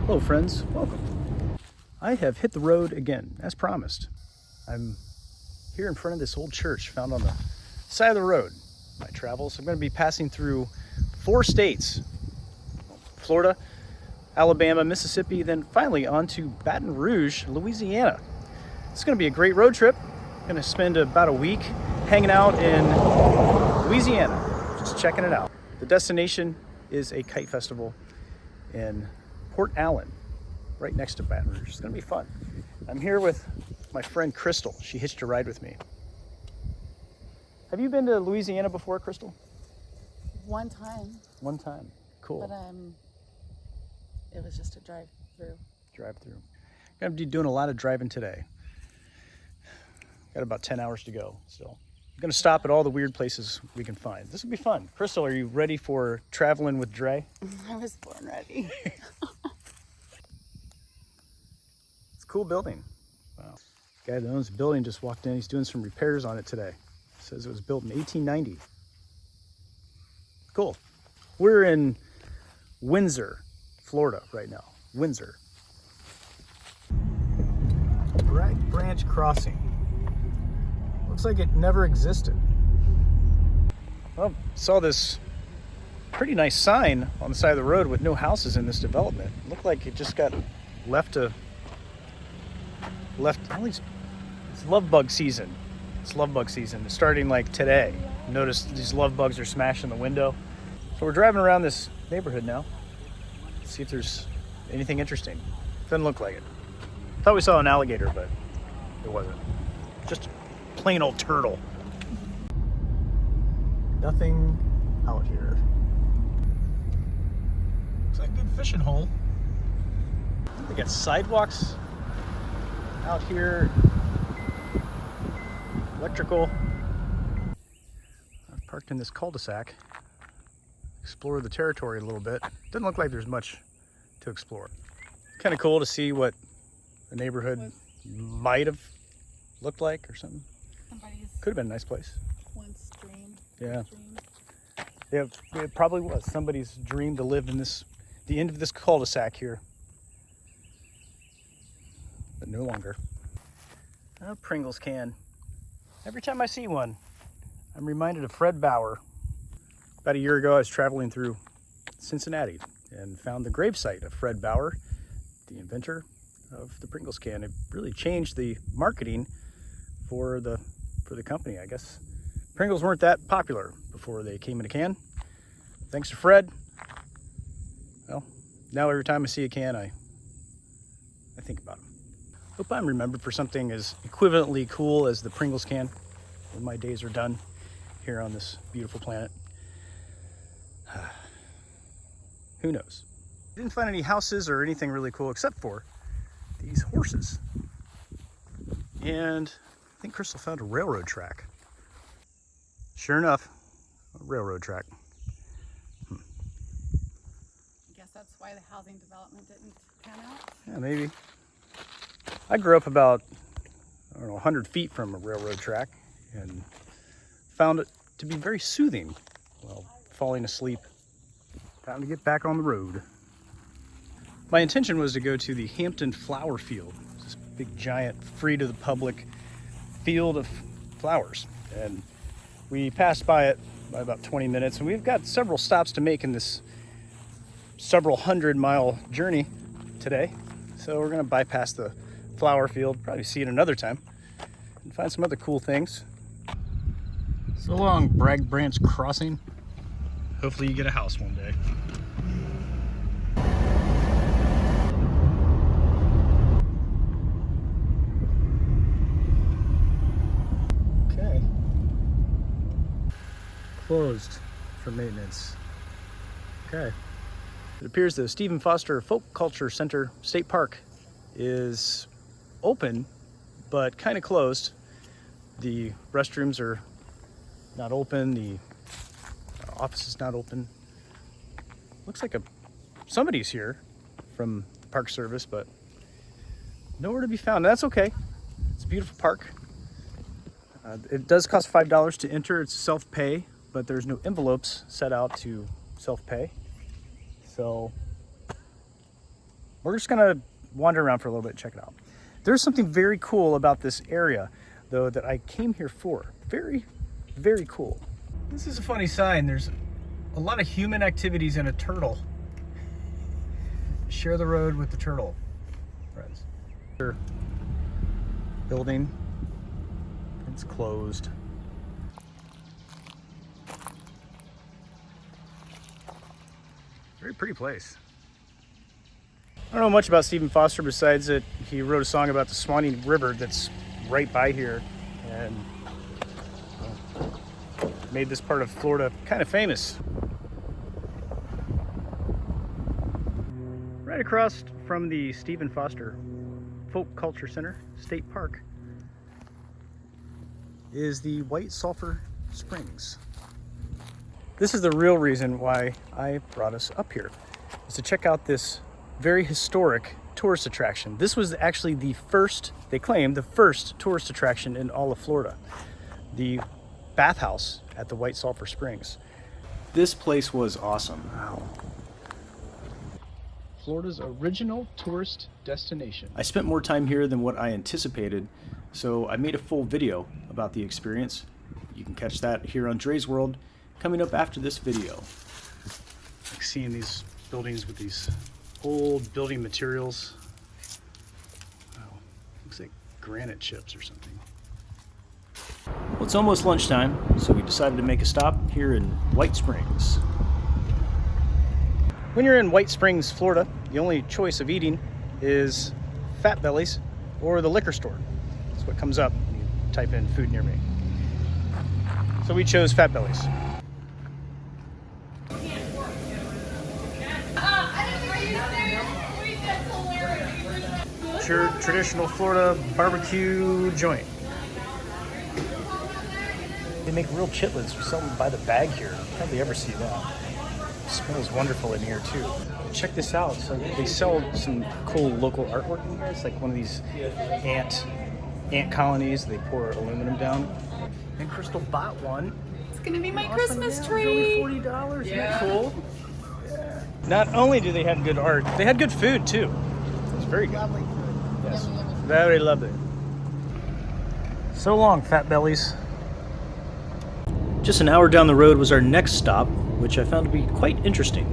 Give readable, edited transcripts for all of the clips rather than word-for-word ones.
Hello friends, welcome. I have hit the road again, as promised. I'm here in front of this old church found on the side of the road. My travels, I'm going to be passing through 4 states: Florida, Alabama, Mississippi, then finally on to Baton Rouge, Louisiana. It's going to be a great road trip. I'm going to spend about a week hanging out in Louisiana, just checking it out. The destination is a kite festival in Port Allen, right next to Baton Rouge. It's going to be fun. I'm here with my friend Crystal. She hitched a ride with me. Have you been to Louisiana before, Crystal? One time. One time. Cool. But it was just a drive through. Drive through. I'm going to be doing a lot of driving today. Got about 10 hours to go still. I'm going to stop at all the weird places we can find. This will be fun. Crystal, are you ready for traveling with Dre? I was born ready. It's a cool building. Wow. The guy that owns the building just walked in. He's doing some repairs on it today. Says it was built in 1890. Cool. We're in Windsor, Florida right now. Windsor. Bright Branch Crossing. Looks like it never existed. Well, saw this pretty nice sign on the side of the road with no houses in this development. It looked like it just got left. At least it's love bug season. It's love bug season. It's starting like today. Notice these love bugs are smashing the window. So we're driving around this neighborhood now. See if there's anything interesting. Doesn't look like it. Thought we saw an alligator, but it wasn't. Just a plain old turtle. Nothing out here. Looks like a good fishing hole. They got sidewalks out here. Electrical. I've parked in this cul-de-sac. Explore the territory a little bit. Doesn't look like there's much to explore. Kind of cool to see what the neighborhood might have looked like or something. Could have been a nice place. Once dream. Yeah. Yeah, it probably was somebody's dream to live in the end of this cul-de-sac here. But no longer. A Pringles can. Every time I see one, I'm reminded of Fred Bauer. About a year ago, I was traveling through Cincinnati and found the gravesite of Fred Bauer, the inventor of the Pringles can. It really changed the marketing for the company. I guess Pringles weren't that popular before they came in a can. Thanks to Fred. Well, now every time I see a can, I think about him. Hope I'm remembered for something as equivalently cool as the Pringles can when my days are done here on this beautiful planet. Who knows? Didn't find any houses or anything really cool except for these horses. And I think Crystal found a railroad track. Sure enough, a railroad track. I guess that's why the housing development didn't pan out. Yeah, maybe. I grew up about, 100 feet from a railroad track and found it to be very soothing while falling asleep. Time to get back on the road. My intention was to go to the Hampton Flower Field. It's this big, giant, free to the public field of flowers. And we passed by it by about 20 minutes, and we've got several stops to make in this several 100-mile journey today. So we're gonna bypass the flower field, probably see it another time, and find some other cool things. So long, Bragg Branch Crossing. Hopefully you get a house one day. Okay. Closed for maintenance. Okay. It appears the Stephen Foster Folk Culture Center State Park is open, but kind of closed. The restrooms are not open. The office is not open. Looks like somebody's here from the Park Service, but nowhere to be found. That's okay. It's a beautiful park. It does cost $5 to enter. It's self-pay, but there's no envelopes set out to self-pay. So we're just gonna wander around for a little bit, check it out. There's something very cool about this area, though, that I came here for. Very, very cool. This is a funny sign. There's a lot of human activities and a turtle. Share the road with the turtle, friends. Building. It's closed. Very pretty place. I don't know much about Stephen Foster besides that he wrote a song about the Swanee River that's right by here and made this part of Florida kind of famous. Right across from the Stephen Foster Folk Culture Center State Park is the White Sulphur Springs. This is the real reason why I brought us up here, is to check out this very historic tourist attraction. This was actually the first, they claim, the first tourist attraction in all of Florida. The bathhouse at the White Sulphur Springs. This place was awesome. Wow. Florida's original tourist destination. I spent more time here than what I anticipated, so I made a full video about the experience. You can catch that here on Dre's World coming up after this video. Like seeing these buildings with these old building materials. Wow, looks like granite chips or something. Well, it's almost lunchtime, so we decided to make a stop here in White Springs. When you're in White Springs, Florida, the only choice of eating is Fat Belly's or the liquor store. That's what comes up when you type in food near me. So we chose Fat Belly's. Your traditional Florida barbecue joint. They make real chitlins. You sell them by the bag here. You hardly ever see that. It smells wonderful in here too. Check this out. So they sell some cool local artwork in here. It's like one of these ant colonies. They pour aluminum down. And Crystal bought one. It's gonna be my Awesome, Christmas yeah, tree. It was only $40. Isn't that cool? Yeah. Not only do they have good art, they had good food too. It was very good. Lovely food. Yes. Yummy, yummy. Very lovely. So long, Fat Bellies. Just an hour down the road was our next stop, which I found to be quite interesting.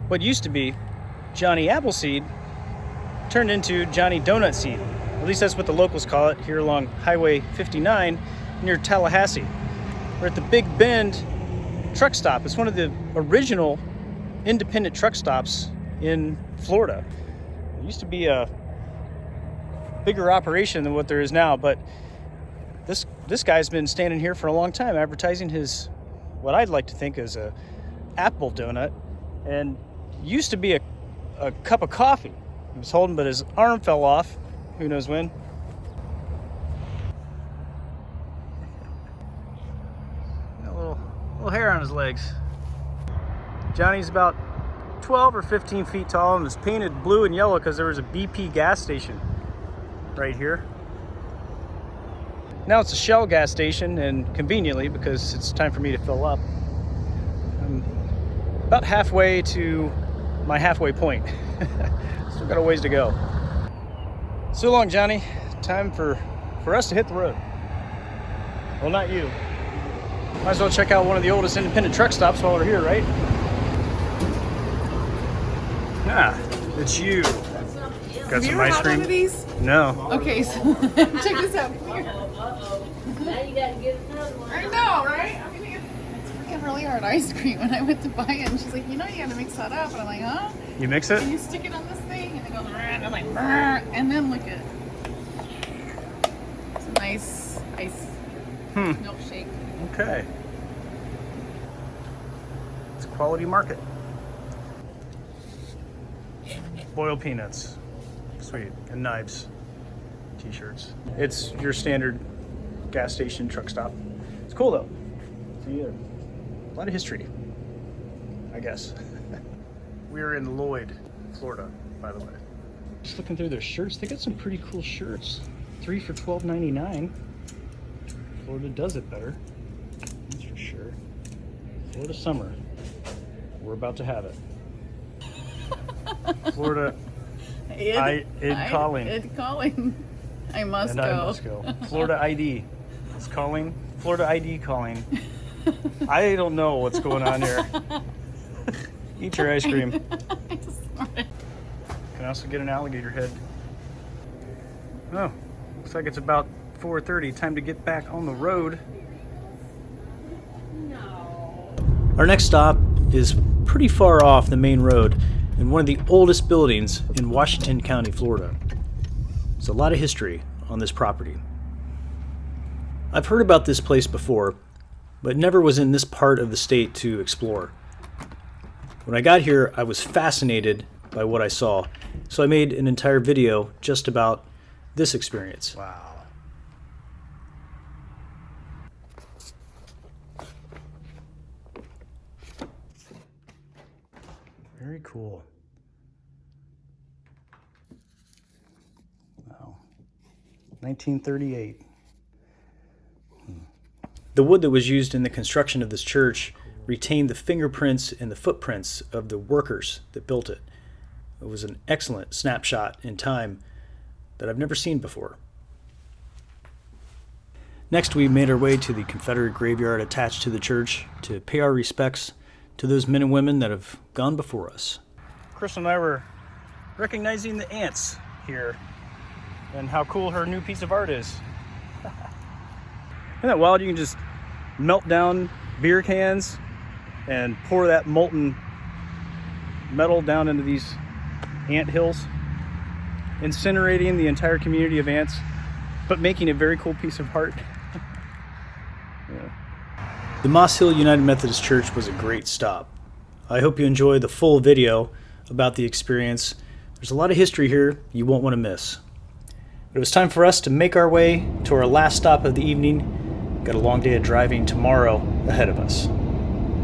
What used to be Johnny Appleseed turned into Johnny Donut Seed. At least that's what the locals call it here along Highway 59 near Tallahassee. We're at the Big Bend truck stop. It's one of the original independent truck stops in Florida. It used to be a bigger operation than what there is now, but this guy's been standing here for a long time advertising his, what I'd like to think is a apple donut, and used to be a cup of coffee he was holding, but his arm fell off, who knows when. Got a little hair on his legs. Johnny's about 12 or 15 feet tall and was painted blue and yellow because there was a BP gas station right here. Now it's a Shell gas station, and conveniently, because it's time for me to fill up, I'm about halfway to my halfway point. Still got a ways to go. So long, Johnny. Time for us to hit the road. Well, not you. Might as well check out one of the oldest independent truck stops while we're here, right? Ah, it's you. Got some ice cream? One of these? No. Okay, so check this out. Come here. Now you gotta get another one. I know, right? I'm gonna get, it's freaking really hard ice cream. And I went to buy it, and she's like, you know, you gotta mix that up. And I'm like, huh? You mix it? And you stick it on this thing, and it goes, and I'm like, and then look at it's a nice ice milkshake. Okay. It's a quality market. Boiled peanuts. Sweet. And knives. T-shirts. It's your standard gas station truck stop. It's cool though. See, a lot of history, I guess. We're in Lloyd, Florida, by the way. Just looking through their shirts, they got some pretty cool shirts. 3 for $12.99. Florida does it better, that's for sure. Florida summer, we're about to have it. Florida calling. I must And go. I must go. Florida ID is calling. Florida ID calling. I don't know what's going on here. Eat your ice cream. I just want it. Can also get an alligator head. Oh, looks like it's about 4:30. Time to get back on the road. No. Our next stop is pretty far off the main road in one of the oldest buildings in Washington County, Florida. There's a lot of history on this property. I've heard about this place before, but never was in this part of the state to explore. When I got here, I was fascinated by what I saw, so I made an entire video just about this experience. Wow. Very cool. Wow. 1938. The wood that was used in the construction of this church retained the fingerprints and the footprints of the workers that built it. It was an excellent snapshot in time that I've never seen before. Next, we made our way to the Confederate graveyard attached to the church to pay our respects to those men and women that have gone before us. Crystal and I were recognizing the ants here and how cool her new piece of art is. Isn't that wild? You can just melt down beer cans and pour that molten metal down into these ant hills, incinerating the entire community of ants, but making a very cool piece of art. Yeah. The Moss Hill United Methodist Church was a great stop. I hope you enjoy the full video about the experience. There's a lot of history here you won't want to miss. But it was time for us to make our way to our last stop of the evening. Got a long day of driving tomorrow ahead of us.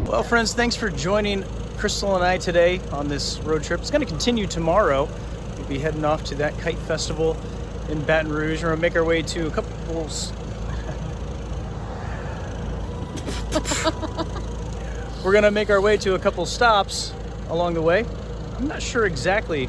Well, friends, thanks for joining Crystal and I today on this road trip. It's going to continue tomorrow. We'll be heading off to that kite festival in Baton Rouge. We're going to make our way to a couple... We're going to make our way to a couple stops along the way. I'm not sure exactly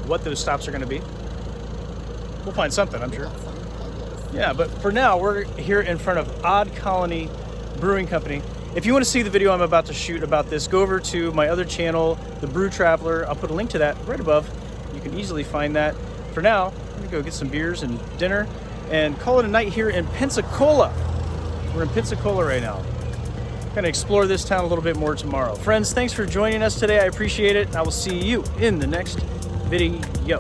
what those stops are going to be. We'll find something, I'm sure. Yeah, but for now, we're here in front of Odd Colony Brewing Company. If you want to see the video I'm about to shoot about this, go over to my other channel, The Brew Traveler. I'll put a link to that right above. You can easily find that. For now, I'm going to go get some beers and dinner and call it a night here in Pensacola. We're in Pensacola right now. Going to explore this town a little bit more tomorrow. Friends, thanks for joining us today. I appreciate it. I will see you in the next video.